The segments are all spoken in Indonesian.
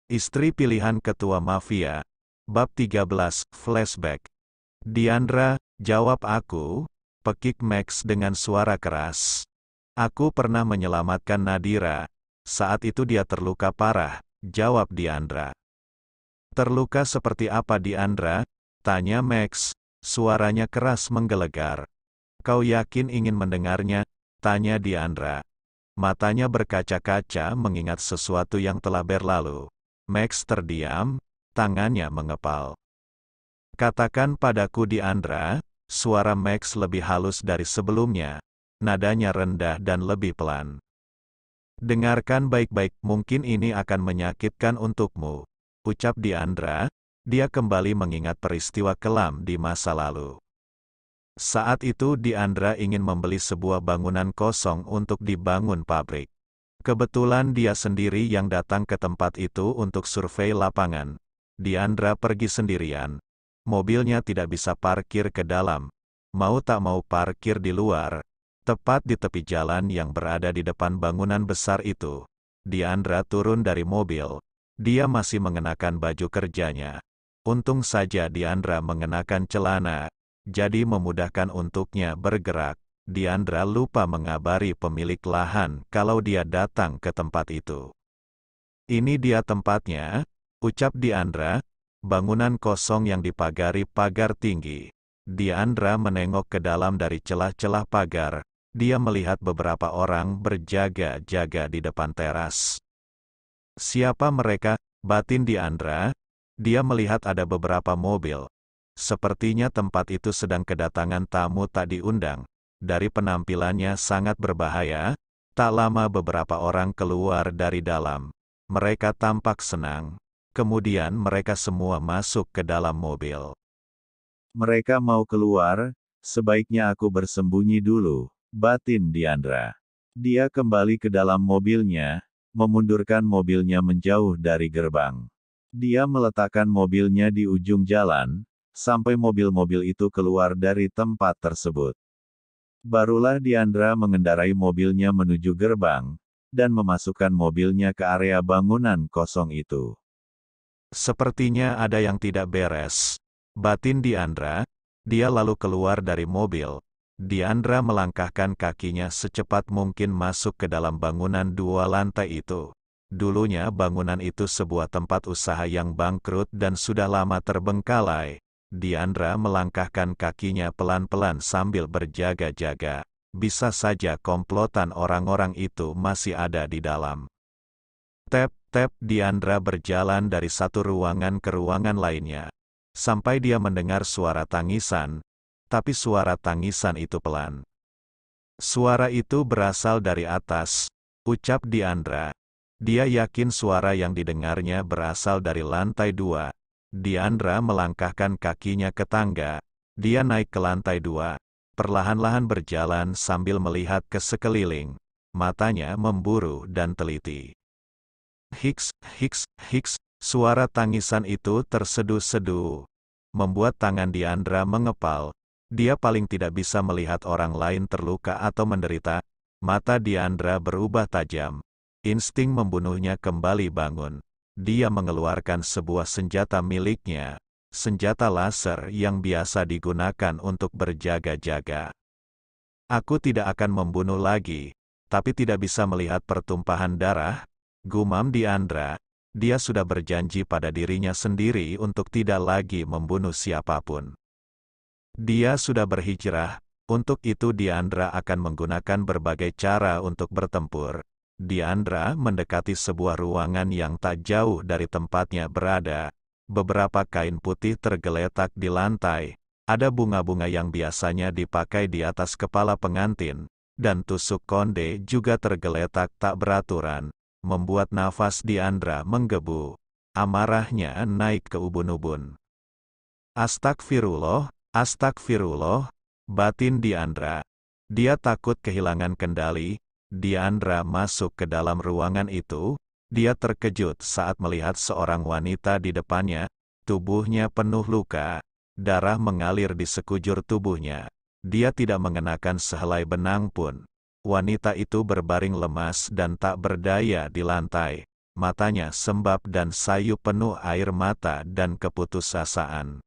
Istri pilihan ketua mafia. Bab 13, Flashback. Diandra, jawab aku, pekik Max dengan suara keras. Aku pernah menyelamatkan Nadira. Saat itu dia terluka parah, jawab Diandra. Terluka seperti apa Diandra? Tanya Max, suaranya keras menggelegar. Kau yakin ingin mendengarnya? Tanya Diandra. Matanya berkaca-kaca mengingat sesuatu yang telah berlalu. Max terdiam, tangannya mengepal. Katakan padaku Diandra, suara Max lebih halus dari sebelumnya. Nadanya rendah dan lebih pelan. Dengarkan baik-baik, mungkin ini akan menyakitkan untukmu. Ucap Diandra, dia kembali mengingat peristiwa kelam di masa lalu. Saat itu Diandra ingin membeli sebuah bangunan kosong untuk dibangun pabrik. Kebetulan dia sendiri yang datang ke tempat itu untuk survei lapangan. Diandra pergi sendirian. Mobilnya tidak bisa parkir ke dalam. Mau tak mau parkir di luar. Tepat di tepi jalan yang berada di depan bangunan besar itu. Diandra turun dari mobil. Dia masih mengenakan baju kerjanya. Untung saja Diandra mengenakan celana. Jadi memudahkan untuknya bergerak. Diandra lupa mengabari pemilik lahan kalau dia datang ke tempat itu. Ini dia tempatnya, ucap Diandra, bangunan kosong yang dipagari pagar tinggi. Diandra menengok ke dalam dari celah-celah pagar, dia melihat beberapa orang berjaga-jaga di depan teras. Siapa mereka? Batin Diandra. Dia melihat ada beberapa mobil. Sepertinya tempat itu sedang kedatangan tamu tak diundang. Dari penampilannya sangat berbahaya, tak lama beberapa orang keluar dari dalam. Mereka tampak senang. Kemudian mereka semua masuk ke dalam mobil. Mereka mau keluar, sebaiknya aku bersembunyi dulu, batin Diandra. Dia kembali ke dalam mobilnya, memundurkan mobilnya menjauh dari gerbang. Dia meletakkan mobilnya di ujung jalan, sampai mobil-mobil itu keluar dari tempat tersebut. Barulah Diandra mengendarai mobilnya menuju gerbang, dan memasukkan mobilnya ke area bangunan kosong itu. Sepertinya ada yang tidak beres. Batin Diandra, dia lalu keluar dari mobil. Diandra melangkahkan kakinya secepat mungkin masuk ke dalam bangunan 2 lantai itu. Dulunya bangunan itu sebuah tempat usaha yang bangkrut dan sudah lama terbengkalai. Diandra melangkahkan kakinya pelan-pelan sambil berjaga-jaga. Bisa saja komplotan orang-orang itu masih ada di dalam. Tap-tap Diandra berjalan dari satu ruangan ke ruangan lainnya. Sampai dia mendengar suara tangisan, tapi suara tangisan itu pelan. Suara itu berasal dari atas, ucap Diandra. Dia yakin suara yang didengarnya berasal dari lantai 2. Diandra melangkahkan kakinya ke tangga. Dia naik ke lantai 2. Perlahan-lahan berjalan sambil melihat ke sekeliling. Matanya memburu dan teliti. Hiks, hiks, hiks. Suara tangisan itu terseduh-seduh. Membuat tangan Diandra mengepal. Dia paling tidak bisa melihat orang lain terluka atau menderita. Mata Diandra berubah tajam. Insting membunuhnya kembali bangun. Dia mengeluarkan sebuah senjata miliknya, senjata laser yang biasa digunakan untuk berjaga-jaga. Aku tidak akan membunuh lagi, tapi tidak bisa melihat pertumpahan darah, gumam Diandra. Dia sudah berjanji pada dirinya sendiri untuk tidak lagi membunuh siapapun. Dia sudah berhijrah, untuk itu Diandra akan menggunakan berbagai cara untuk bertempur. Diandra mendekati sebuah ruangan yang tak jauh dari tempatnya berada. Beberapa kain putih tergeletak di lantai. Ada bunga-bunga yang biasanya dipakai di atas kepala pengantin. Dan tusuk konde juga tergeletak tak beraturan. Membuat nafas Diandra menggebu. Amarahnya naik ke ubun-ubun. Astagfirullah, astagfirullah, batin Diandra. Dia takut kehilangan kendali. Diandra masuk ke dalam ruangan itu. Dia terkejut saat melihat seorang wanita di depannya. Tubuhnya penuh luka. Darah mengalir di sekujur tubuhnya. Dia tidak mengenakan sehelai benang pun. Wanita itu berbaring lemas dan tak berdaya di lantai. matanya sembab dan sayu penuh air mata dan keputusasaan.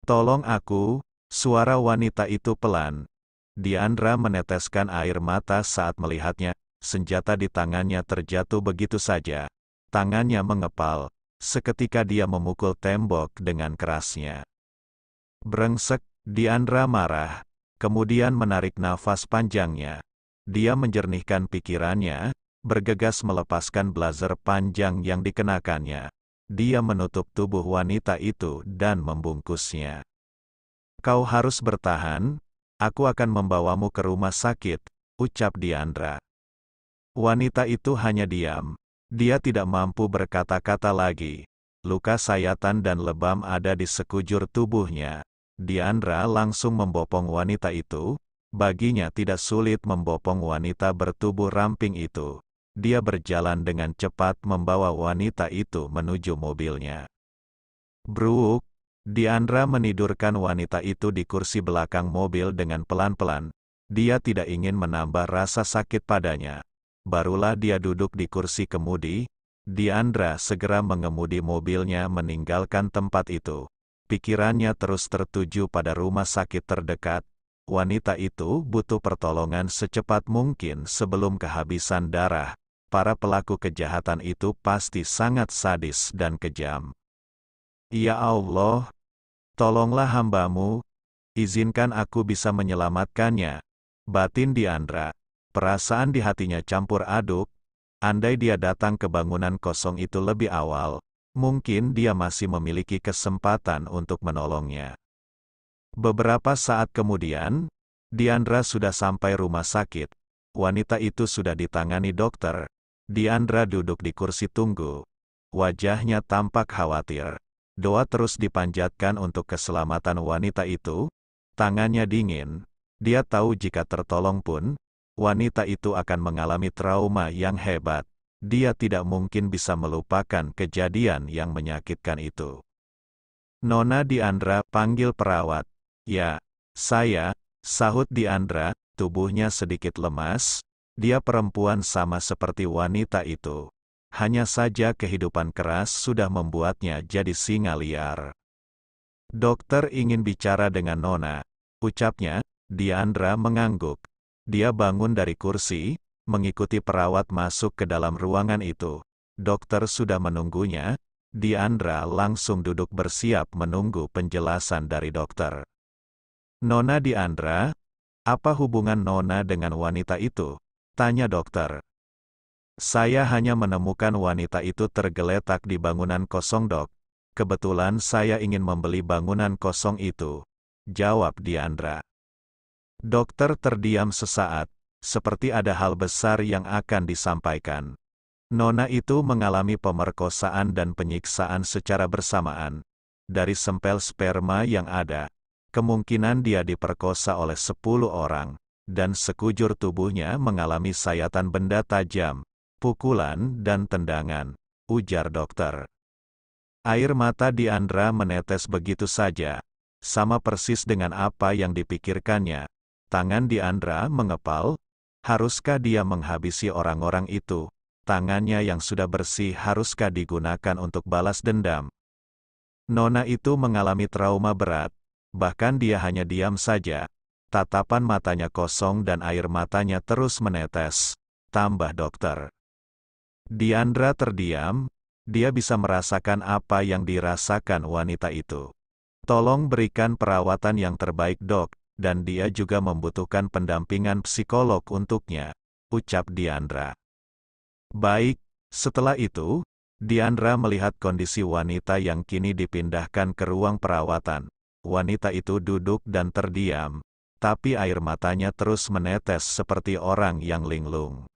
"Tolong aku," suara wanita itu pelan. Diandra meneteskan air mata saat melihatnya, senjata di tangannya terjatuh begitu saja. Tangannya mengepal, seketika dia memukul tembok dengan kerasnya. "Brengsek," Diandra marah, kemudian menarik nafas panjangnya. Dia menjernihkan pikirannya, bergegas melepaskan blazer panjang yang dikenakannya. Dia menutup tubuh wanita itu dan membungkusnya. "Kau harus bertahan, aku akan membawamu ke rumah sakit," ucap Diandra. Wanita itu hanya diam. Dia tidak mampu berkata-kata lagi. Luka sayatan dan lebam ada di sekujur tubuhnya. Diandra langsung membopong wanita itu. Baginya tidak sulit membopong wanita bertubuh ramping itu. Dia berjalan dengan cepat membawa wanita itu menuju mobilnya. Bruk, Diandra menidurkan wanita itu di kursi belakang mobil dengan pelan-pelan. Dia tidak ingin menambah rasa sakit padanya. Barulah dia duduk di kursi kemudi, Diandra segera mengemudi mobilnya meninggalkan tempat itu. Pikirannya terus tertuju pada rumah sakit terdekat. Wanita itu butuh pertolongan secepat mungkin sebelum kehabisan darah. Para pelaku kejahatan itu pasti sangat sadis dan kejam. "Ya Allah, tolonglah hamba-Mu, izinkan aku bisa menyelamatkannya," batin Diandra. Perasaan di hatinya campur aduk. Andai dia datang ke bangunan kosong itu lebih awal, mungkin dia masih memiliki kesempatan untuk menolongnya. Beberapa saat kemudian, Diandra sudah sampai rumah sakit. Wanita itu sudah ditangani dokter. Diandra duduk di kursi tunggu. Wajahnya tampak khawatir. Doa terus dipanjatkan untuk keselamatan wanita itu. Tangannya dingin. Dia tahu jika tertolong pun, wanita itu akan mengalami trauma yang hebat. Dia tidak mungkin bisa melupakan kejadian yang menyakitkan itu. "Nona Diandra," panggil perawat. "Ya, saya," sahut Diandra, tubuhnya sedikit lemas. Dia perempuan sama seperti wanita itu. Hanya saja kehidupan keras sudah membuatnya jadi singa liar. "Dokter ingin bicara dengan Nona," ucapnya. Diandra mengangguk. Dia bangun dari kursi, mengikuti perawat masuk ke dalam ruangan itu. Dokter sudah menunggunya. Diandra langsung duduk bersiap menunggu penjelasan dari dokter. "Nona Diandra, apa hubungan Nona dengan wanita itu?" tanya dokter. "Saya hanya menemukan wanita itu tergeletak di bangunan kosong, Dok. Kebetulan saya ingin membeli bangunan kosong itu," jawab Diandra. Dokter terdiam sesaat, seperti ada hal besar yang akan disampaikan. Nona itu mengalami pemerkosaan dan penyiksaan secara bersamaan. Dari sampel sperma yang ada, kemungkinan dia diperkosa oleh 10 orang, dan sekujur tubuhnya mengalami sayatan benda tajam, pukulan dan tendangan, ujar dokter. Air mata Diandra menetes begitu saja, sama persis dengan apa yang dipikirkannya. Tangan Diandra mengepal. Haruskah dia menghabisi orang-orang itu? Tangannya yang sudah bersih haruskah digunakan untuk balas dendam? Nona itu mengalami trauma berat, bahkan dia hanya diam saja. Tatapan matanya kosong dan air matanya terus menetes, tambah dokter. Diandra terdiam, dia bisa merasakan apa yang dirasakan wanita itu. "Tolong berikan perawatan yang terbaik, Dok. Dan dia juga membutuhkan pendampingan psikolog untuknya," ucap Diandra. Baik, setelah itu, Diandra melihat kondisi wanita yang kini dipindahkan ke ruang perawatan. Wanita itu duduk dan terdiam, tapi air matanya terus menetes seperti orang yang linglung.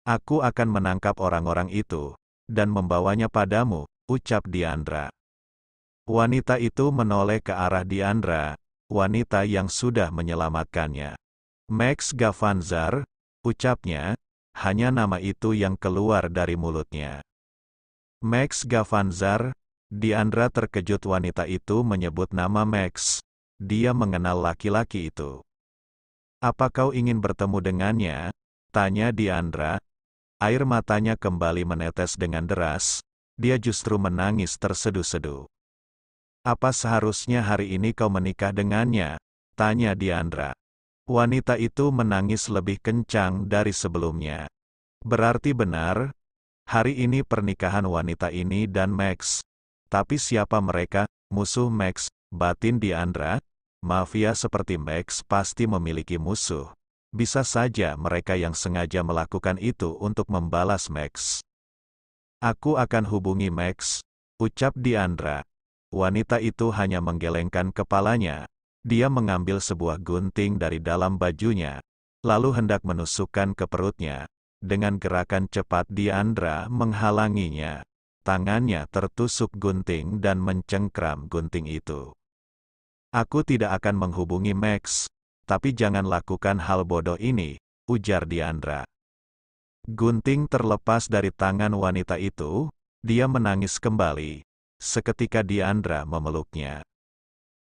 "Aku akan menangkap orang-orang itu, dan membawanya padamu," ucap Diandra. Wanita itu menoleh ke arah Diandra, wanita yang sudah menyelamatkannya. "Max Gavanzar," ucapnya, hanya nama itu yang keluar dari mulutnya. "Max Gavanzar," Diandra terkejut wanita itu menyebut nama Max. Dia mengenal laki-laki itu. "Apa kau ingin bertemu dengannya?" tanya Diandra. Air matanya kembali menetes dengan deras, dia justru menangis terseduh-seduh. "Apa seharusnya hari ini kau menikah dengannya?" tanya Diandra. Wanita itu menangis lebih kencang dari sebelumnya. "Berarti benar, hari ini pernikahan wanita ini dan Max. Tapi siapa mereka, musuh Max?" batin Diandra. "Mafia seperti Max pasti memiliki musuh. Bisa saja mereka yang sengaja melakukan itu untuk membalas Max." "Aku akan hubungi Max," ucap Diandra. Wanita itu hanya menggelengkan kepalanya. Dia mengambil sebuah gunting dari dalam bajunya, lalu hendak menusukkan ke perutnya. Dengan gerakan cepat Diandra menghalanginya. Tangannya tertusuk gunting dan mencengkram gunting itu. "Aku tidak akan menghubungi Max, tapi jangan lakukan hal bodoh ini," ujar Diandra. Gunting terlepas dari tangan wanita itu, dia menangis kembali. Seketika Diandra memeluknya.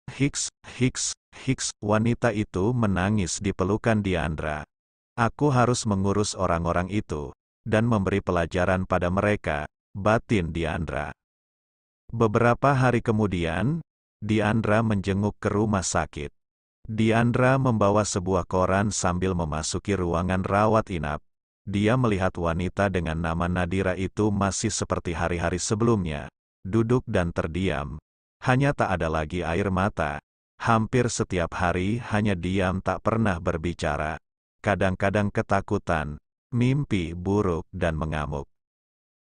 "Hiks, hiks, hiks," wanita itu menangis di pelukan Diandra. "Aku harus mengurus orang-orang itu, dan memberi pelajaran pada mereka," batin Diandra. Beberapa hari kemudian, Diandra menjenguk ke rumah sakit. Diandra membawa sebuah koran sambil memasuki ruangan rawat inap. Dia melihat wanita dengan nama Nadira itu masih seperti hari-hari sebelumnya, duduk dan terdiam. Hanya tak ada lagi air mata. Hampir setiap hari hanya diam, tak pernah berbicara. Kadang-kadang ketakutan, mimpi buruk dan mengamuk.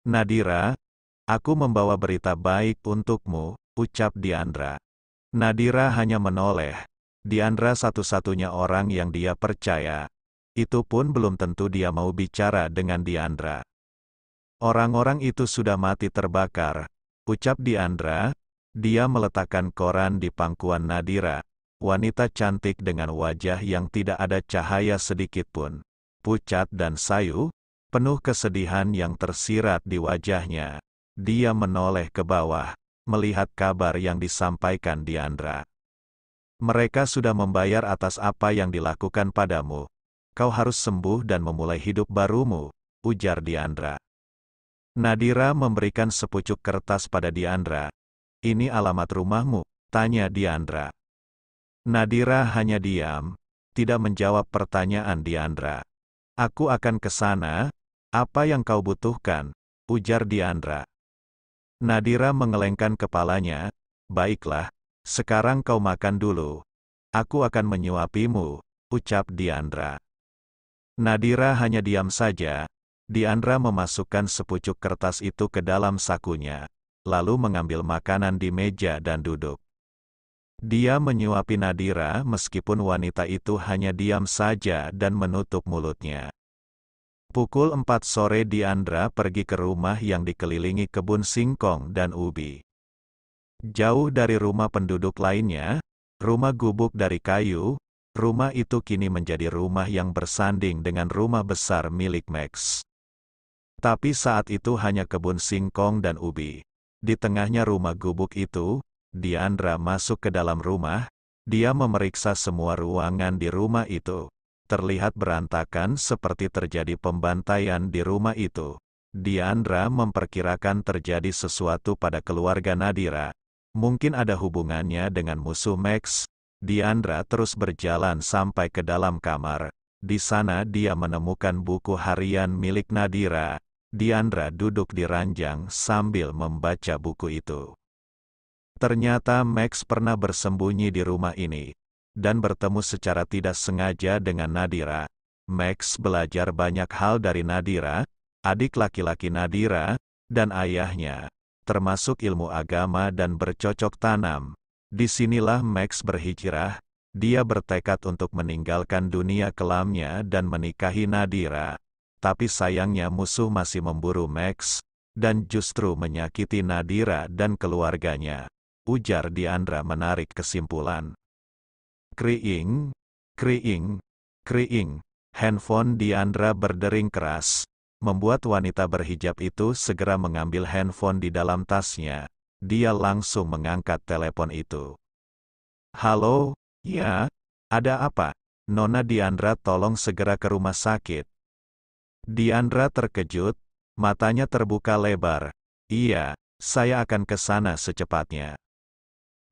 "Nadira, aku membawa berita baik untukmu," ucap Diandra. Nadira hanya menoleh. Diandra satu-satunya orang yang dia percaya. Itu pun belum tentu dia mau bicara dengan Diandra. "Orang-orang itu sudah mati terbakar," ucap Diandra. Dia meletakkan koran di pangkuan Nadira. Wanita cantik dengan wajah yang tidak ada cahaya sedikitpun. Pucat dan sayu, penuh kesedihan yang tersirat di wajahnya. Dia menoleh ke bawah, melihat kabar yang disampaikan Diandra. "Mereka sudah membayar atas apa yang dilakukan padamu. Kau harus sembuh dan memulai hidup barumu," ujar Diandra. Nadira memberikan sepucuk kertas pada Diandra. "Ini alamat rumahmu?" tanya Diandra. Nadira hanya diam, tidak menjawab pertanyaan Diandra. "Aku akan ke sana. Apa yang kau butuhkan?" ujar Diandra. Nadira mengelengkan kepalanya. "Baiklah, sekarang kau makan dulu. Aku akan menyuapimu," ucap Diandra. Nadira hanya diam saja. Diandra memasukkan sepucuk kertas itu ke dalam sakunya, lalu mengambil makanan di meja dan duduk. Dia menyuapi Nadira meskipun wanita itu hanya diam saja dan menutup mulutnya. Pukul 4 sore Diandra pergi ke rumah yang dikelilingi kebun singkong dan ubi. Jauh dari rumah penduduk lainnya, rumah gubuk dari kayu, rumah itu kini menjadi rumah yang bersanding dengan rumah besar milik Max. Tapi saat itu hanya kebun singkong dan ubi. Di tengahnya rumah gubuk itu, Diandra masuk ke dalam rumah. Dia memeriksa semua ruangan di rumah itu. Terlihat berantakan seperti terjadi pembantaian di rumah itu. Diandra memperkirakan terjadi sesuatu pada keluarga Nadira. Mungkin ada hubungannya dengan musuh Max. Diandra terus berjalan sampai ke dalam kamar. Di sana dia menemukan buku harian milik Nadira. Diandra duduk di ranjang sambil membaca buku itu. Ternyata Max pernah bersembunyi di rumah ini, dan bertemu secara tidak sengaja dengan Nadira. Max belajar banyak hal dari Nadira, adik laki-laki Nadira, dan ayahnya, termasuk ilmu agama dan bercocok tanam. Disinilah Max berhijrah. Dia bertekad untuk meninggalkan dunia kelamnya dan menikahi Nadira. Tapi sayangnya musuh masih memburu Max, dan justru menyakiti Nadira dan keluarganya, ujar Diandra menarik kesimpulan. Kriing, kriing, kriing. Handphone Diandra berdering keras, membuat wanita berhijab itu segera mengambil handphone di dalam tasnya. Dia langsung mengangkat telepon itu. "Halo, ya, ada apa? Nona Diandra, tolong segera ke rumah sakit." Diandra terkejut, matanya terbuka lebar. Iya, saya akan ke sana secepatnya.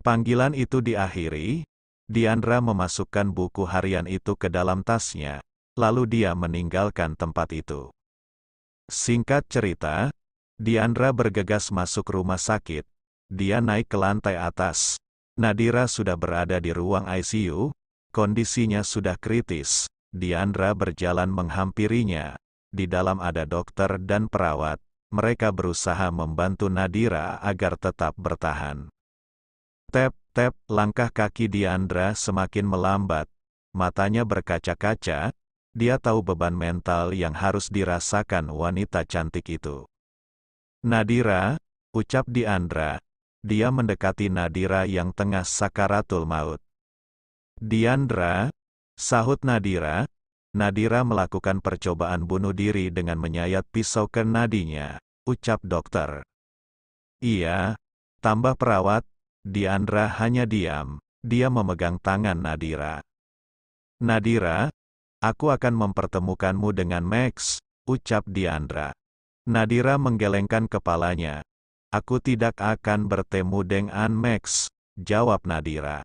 Panggilan itu diakhiri, Diandra memasukkan buku harian itu ke dalam tasnya, lalu dia meninggalkan tempat itu. Singkat cerita, Diandra bergegas masuk rumah sakit. Dia naik ke lantai atas. Nadira sudah berada di ruang ICU, kondisinya sudah kritis. Diandra berjalan menghampirinya. Di dalam ada dokter dan perawat. Mereka berusaha membantu Nadira agar tetap bertahan. Tep-tep, langkah kaki Diandra semakin melambat. Matanya berkaca-kaca. Dia tahu beban mental yang harus dirasakan wanita cantik itu. Nadira, ucap Diandra. Dia mendekati Nadira yang tengah sakaratul maut. Diandra, sahut Nadira. Nadira melakukan percobaan bunuh diri dengan menyayat pisau ke nadinya, ucap dokter. Iya, tambah perawat. Diandra hanya diam. Dia memegang tangan Nadira. Nadira, aku akan mempertemukanmu dengan Max, ucap Diandra. Nadira menggelengkan kepalanya. Aku tidak akan bertemu dengan Max, jawab Nadira.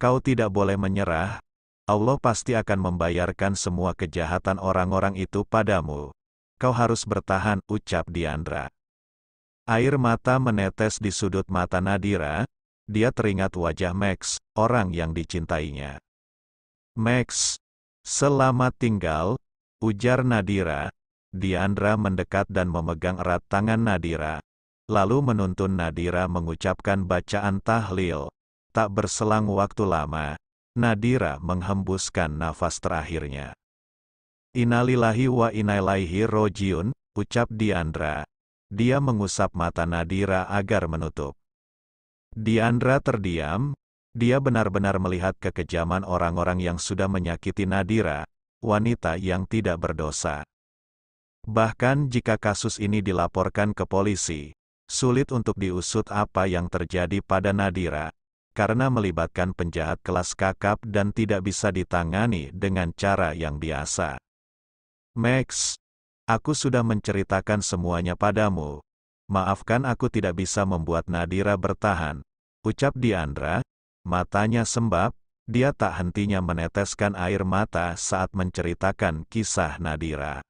Kau tidak boleh menyerah. Allah pasti akan membayarkan semua kejahatan orang-orang itu padamu. Kau harus bertahan, ucap Diandra. Air mata menetes di sudut mata Nadira. Dia teringat wajah Max, orang yang dicintainya. Max, selamat tinggal, ujar Nadira. Diandra mendekat dan memegang erat tangan Nadira. Lalu menuntun Nadira mengucapkan bacaan tahlil. Tak berselang waktu lama, Nadira menghembuskan nafas terakhirnya. Innalillahi wa inna ilaihi rojiun, ucap Diandra. Dia mengusap mata Nadira agar menutup. Diandra terdiam. Dia benar-benar melihat kekejaman orang-orang yang sudah menyakiti Nadira, wanita yang tidak berdosa. Bahkan jika kasus ini dilaporkan ke polisi, sulit untuk diusut apa yang terjadi pada Nadira, karena melibatkan penjahat kelas kakap dan tidak bisa ditangani dengan cara yang biasa. Max, aku sudah menceritakan semuanya padamu. Maafkan aku tidak bisa membuat Nadira bertahan, ucap Diandra. Matanya sembab, dia tak hentinya meneteskan air mata saat menceritakan kisah Nadira.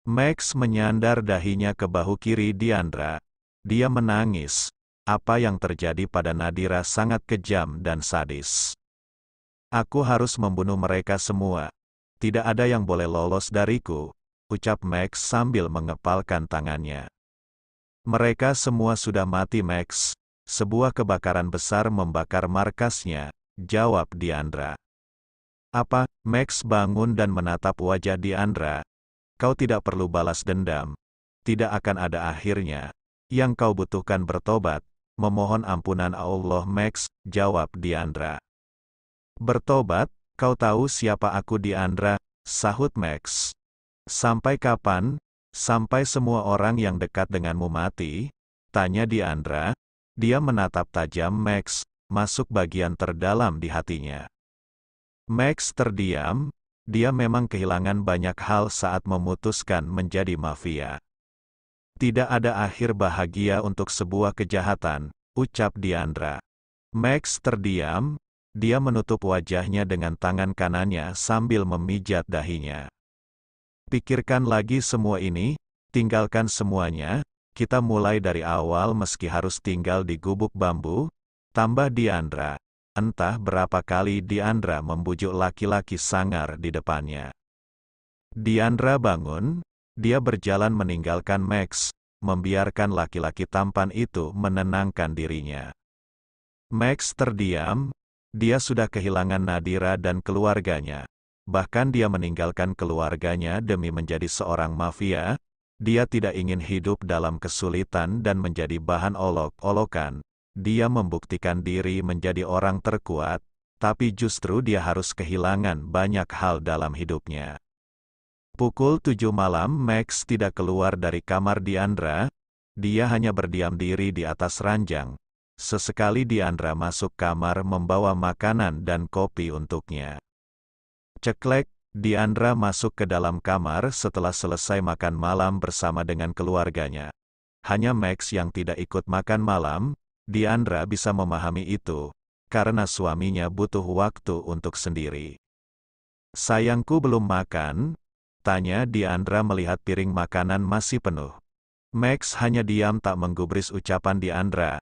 Max menyandar dahinya ke bahu kiri Diandra. Dia menangis. Apa yang terjadi pada Nadira sangat kejam dan sadis. Aku harus membunuh mereka semua. Tidak ada yang boleh lolos dariku, ucap Max sambil mengepalkan tangannya. Mereka semua sudah mati, Max. Sebuah kebakaran besar membakar markasnya, jawab Diandra. Apa? Max bangun dan menatap wajah Diandra. Kau tidak perlu balas dendam. Tidak akan ada akhirnya. Yang kau butuhkan bertobat. Memohon ampunan Allah, Max, jawab Diandra. Bertobat? Kau tahu siapa aku, Diandra, sahut Max. Sampai kapan? Sampai semua orang yang dekat denganmu mati? Tanya Diandra. Dia menatap tajam Max, masuk bagian terdalam di hatinya. Max terdiam. Dia memang kehilangan banyak hal saat memutuskan menjadi mafia. Tidak ada akhir bahagia untuk sebuah kejahatan, ucap Diandra. Max terdiam. Dia menutup wajahnya dengan tangan kanannya sambil memijat dahinya. Pikirkan lagi semua ini, tinggalkan semuanya, kita mulai dari awal meski harus tinggal di gubuk bambu, tambah Diandra. Entah berapa kali Diandra membujuk laki-laki sangar di depannya. Diandra bangun. Dia berjalan meninggalkan Max, membiarkan laki-laki tampan itu menenangkan dirinya. Max terdiam. Dia sudah kehilangan Nadira dan keluarganya. Bahkan dia meninggalkan keluarganya demi menjadi seorang mafia. Dia tidak ingin hidup dalam kesulitan dan menjadi bahan olok-olokan. Dia membuktikan diri menjadi orang terkuat, tapi justru dia harus kehilangan banyak hal dalam hidupnya. Pukul 7 malam Max tidak keluar dari kamar Diandra. Dia hanya berdiam diri di atas ranjang. Sesekali Diandra masuk kamar membawa makanan dan kopi untuknya. Ceklek, Diandra masuk ke dalam kamar setelah selesai makan malam bersama dengan keluarganya. Hanya Max yang tidak ikut makan malam. Diandra bisa memahami itu, karena suaminya butuh waktu untuk sendiri. "Sayangku belum makan?" tanya Diandra melihat piring makanan masih penuh. Max hanya diam tak menggubris ucapan Diandra.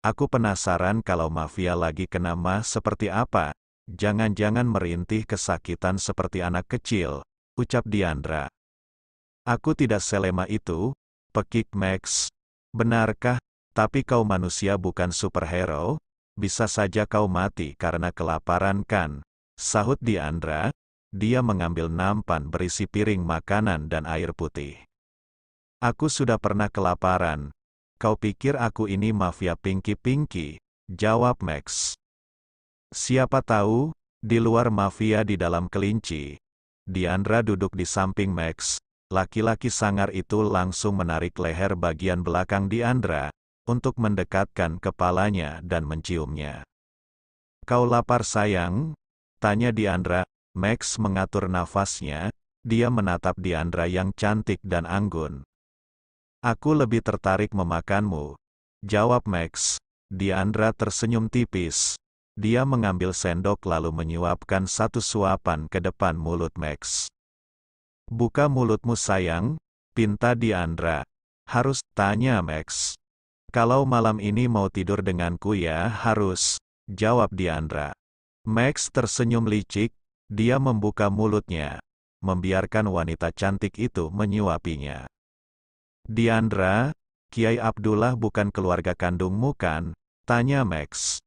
"Aku penasaran kalau Mafia lagi kena mah seperti apa. Jangan-jangan merintih kesakitan seperti anak kecil," ucap Diandra. "Aku tidak selema itu," pekik Max. "Benarkah? Tapi kau manusia bukan superhero. Bisa saja kau mati karena kelaparan kan?" sahut Diandra. Dia mengambil nampan berisi piring makanan dan air putih. "Aku sudah pernah kelaparan. Kau pikir aku ini mafia Pinky-Pinky?" jawab Max. "Siapa tahu, di luar mafia di dalam kelinci." Diandra duduk di samping Max. Laki-laki sangar itu langsung menarik leher bagian belakang Diandra, untuk mendekatkan kepalanya dan menciumnya. "Kau lapar sayang?" tanya Diandra. Max mengatur nafasnya, dia menatap Diandra yang cantik dan anggun. "Aku lebih tertarik memakanmu," jawab Max. Diandra tersenyum tipis. Dia mengambil sendok lalu menyuapkan satu suapan ke depan mulut Max. "Buka mulutmu sayang," pinta Diandra. "Harus?" tanya Max. "Kalau malam ini mau tidur denganku ya harus," jawab Diandra. Max tersenyum licik, dia membuka mulutnya, membiarkan wanita cantik itu menyuapinya. "Diandra, Kiai Abdullah bukan keluarga kandungmu kan?" tanya Max.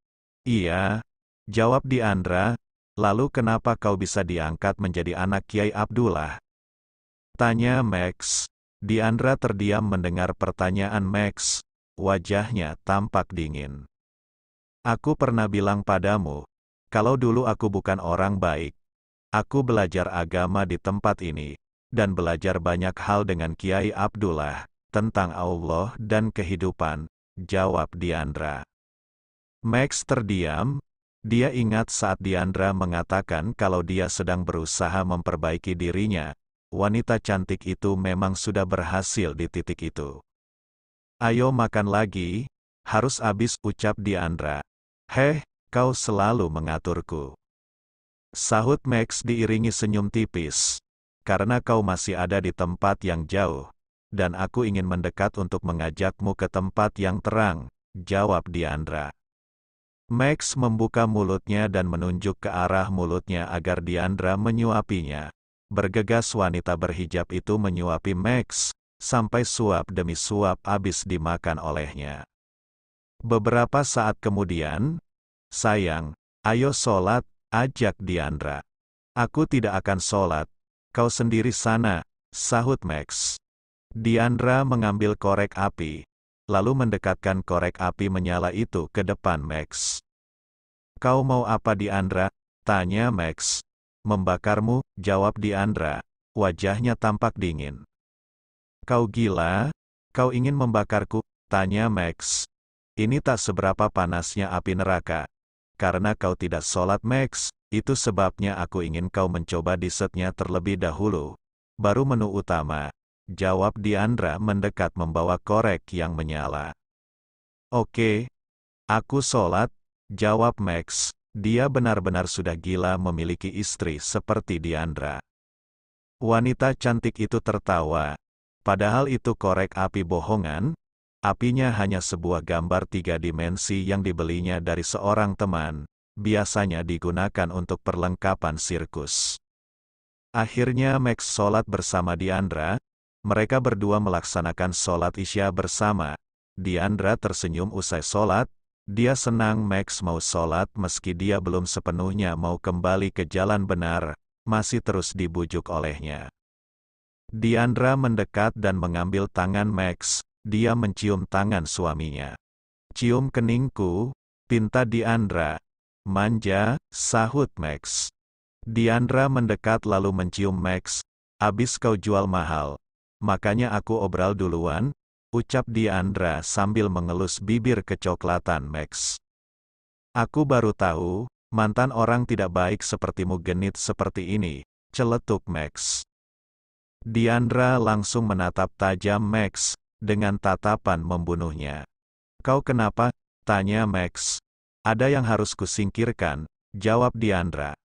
"Iya," jawab Diandra. "Lalu kenapa kau bisa diangkat menjadi anak Kiai Abdullah?" tanya Max. Diandra terdiam mendengar pertanyaan Max. Wajahnya tampak dingin. "Aku pernah bilang padamu, kalau dulu aku bukan orang baik. Aku belajar agama di tempat ini, dan belajar banyak hal dengan Kiai Abdullah, tentang Allah dan kehidupan," jawab Diandra. Max terdiam. Dia ingat saat Diandra mengatakan kalau dia sedang berusaha memperbaiki dirinya. Wanita cantik itu memang sudah berhasil di titik itu. "Ayo makan lagi, harus habis," ucap Diandra. "Heh, kau selalu mengaturku," sahut Max diiringi senyum tipis. "Karena kau masih ada di tempat yang jauh, dan aku ingin mendekat untuk mengajakmu ke tempat yang terang," jawab Diandra. Max membuka mulutnya dan menunjuk ke arah mulutnya agar Diandra menyuapinya. Bergegas wanita berhijab itu menyuapi Max, sampai suap demi suap habis dimakan olehnya. Beberapa saat kemudian, "Sayang, ayo sholat," ajak Diandra. "Aku tidak akan sholat, kau sendiri sana," sahut Max. Diandra mengambil korek api, lalu mendekatkan korek api menyala itu ke depan Max. "Kau mau apa Diandra?" tanya Max. "Membakarmu," jawab Diandra. Wajahnya tampak dingin. "Kau gila? Kau ingin membakarku?" tanya Max. "Ini tak seberapa panasnya api neraka. Karena kau tidak sholat Max, itu sebabnya aku ingin kau mencoba dessertnya terlebih dahulu. Baru menu utama," jawab Diandra mendekat membawa korek yang menyala. "Oke, aku sholat," jawab Max. Dia benar-benar sudah gila memiliki istri seperti Diandra. Wanita cantik itu tertawa. Padahal itu korek api bohongan. Apinya hanya sebuah gambar 3 dimensi yang dibelinya dari seorang teman. Biasanya digunakan untuk perlengkapan sirkus. Akhirnya Max sholat bersama Diandra. Mereka berdua melaksanakan sholat Isya bersama. Diandra tersenyum usai sholat. Dia senang Max mau sholat meski dia belum sepenuhnya mau kembali ke jalan benar, masih terus dibujuk olehnya. Diandra mendekat dan mengambil tangan Max. Dia mencium tangan suaminya. "Cium keningku," pinta Diandra. "Manja," sahut Max. Diandra mendekat lalu mencium Max. "Abis kau jual mahal, makanya aku obral duluan," ucap Diandra sambil mengelus bibir kecoklatan Max. "Aku baru tahu, mantan orang tidak baik sepertimu genit seperti ini," celetuk Max. Diandra langsung menatap tajam Max, dengan tatapan membunuhnya. Kau kenapa? Tanya Max. Ada yang harus kusingkirkan, jawab Diandra.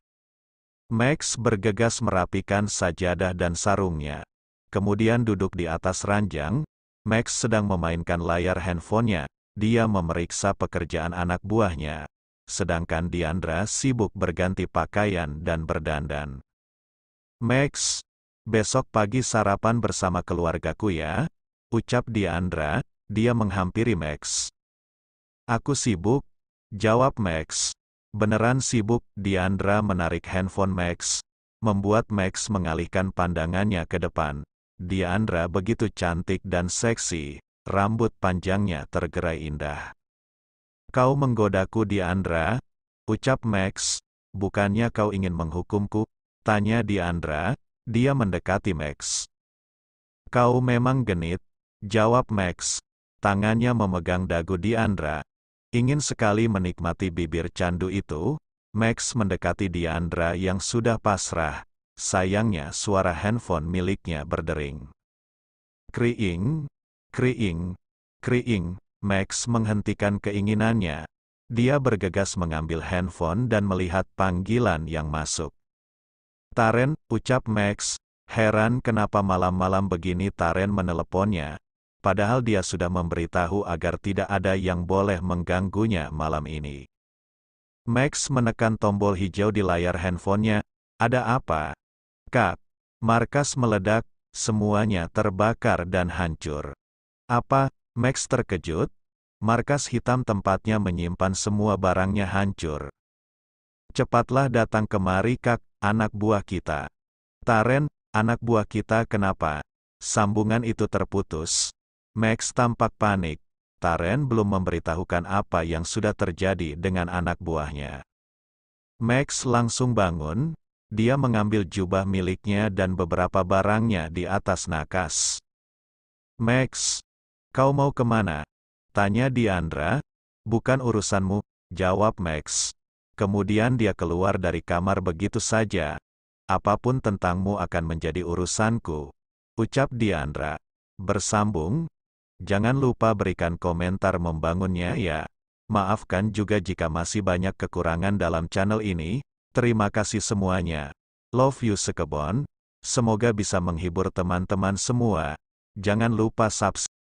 Max bergegas merapikan sajadah dan sarungnya. Kemudian duduk di atas ranjang. Max sedang memainkan layar handphonenya. Dia memeriksa pekerjaan anak buahnya. Sedangkan Diandra sibuk berganti pakaian dan berdandan. Max, besok pagi sarapan bersama keluargaku ya, ucap Diandra. Dia menghampiri Max. Aku sibuk, jawab Max. Beneran sibuk? Diandra menarik handphone Max, membuat Max mengalihkan pandangannya ke depan. Diandra begitu cantik dan seksi, rambut panjangnya tergerai indah. Kau menggodaku Diandra, ucap Max. Bukannya kau ingin menghukumku? Tanya Diandra. Dia mendekati Max. Kau memang genit, jawab Max. Tangannya memegang dagu Diandra. Ingin sekali menikmati bibir candu itu. Max mendekati Diandra yang sudah pasrah. Sayangnya suara handphone miliknya berdering. Kriing, kriing, kriing. Max menghentikan keinginannya. Dia bergegas mengambil handphone dan melihat panggilan yang masuk. Taren, ucap Max. Heran kenapa malam-malam begini Taren meneleponnya. Padahal dia sudah memberitahu agar tidak ada yang boleh mengganggunya malam ini. Max menekan tombol hijau di layar handphonenya. Ada apa? Kak, markas meledak, semuanya terbakar dan hancur. Apa? Max terkejut. Markas hitam tempatnya menyimpan semua barangnya hancur. Cepatlah datang kemari Kak, anak buah kita. Taren, anak buah kita kenapa? Sambungan itu terputus. Max tampak panik. Taren belum memberitahukan apa yang sudah terjadi dengan anak buahnya. Max langsung bangun. Dia mengambil jubah miliknya dan beberapa barangnya di atas nakas. Max, kau mau kemana? Tanya Diandra. Bukan urusanmu, jawab Max. Kemudian dia keluar dari kamar begitu saja. Apapun tentangmu akan menjadi urusanku, ucap Diandra. Bersambung. Jangan lupa berikan komentar membangunnya ya. Maafkan juga jika masih banyak kekurangan dalam channel ini. Terima kasih semuanya. Love you sekebon. Semoga bisa menghibur teman-teman semua. Jangan lupa subscribe.